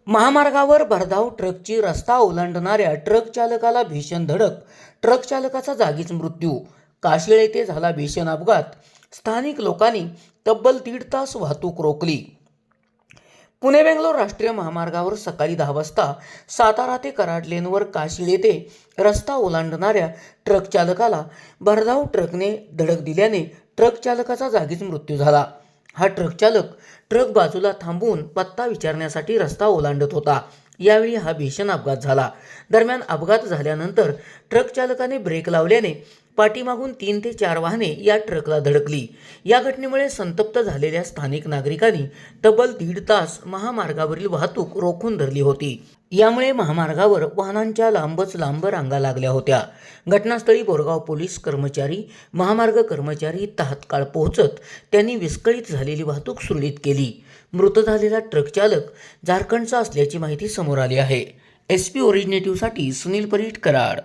महामार्गावर भरधाव ट्रकची रस्ता ओलांडणाऱ्या ट्रक चालकाला भीषण धडक, ट्रक चालकाचा जागीच मृत्यू. काशीळ येथे झाला भीषण अपघात. स्थानिक लोकांनी तब्बल 1.5 तास वाहतूक रोखली. पुणे बेंगलोर राष्ट्रीय महामार्गावर सकाळी 10 वाजता सातारा ते कराड लेनवर काशीळ येथे रस्ता ओलांडणाऱ्या ट्रक चालकाला भरधाव ट्रकने धडक दिल्याने ट्रक चालकाचा जागीच मृत्यू झाला. हा ट्रक चालक ट्रक बाजूला थांबवून पत्ता विचारण्यासाठी रस्ता ओलांडत होता. यावेळी हा भीषण अपघात झाला. दरम्यान अपघात झाल्यानंतर ट्रक चालकाने ब्रेक लावल्याने पाठीमागून 3 ते 4 वाहने या ट्रकला धडकली. या घटनेमुळे संतप्त झालेल्या स्थानिक नागरिकांनी तब्बल 1.5 तास महामार्गावरील वाहतूक रोखून धरली होती. यामुळे महामार्गावर वाहनांच्या लांबच लांब रांगा लागल्या होत्या. घटनास्थळी बोरगाव पोलीस कर्मचारी, महामार्ग कर्मचारी तात्काळ पोहोचत त्यांनी विस्कळीत झालेली वाहतूक सुरळीत केली. मृत झालेला ट्रक चालक झारखंडचा असल्याची माहिती समोर आली आहे. SP ओरिजिनेटिव्हसाठी सुनील परीट, कराड.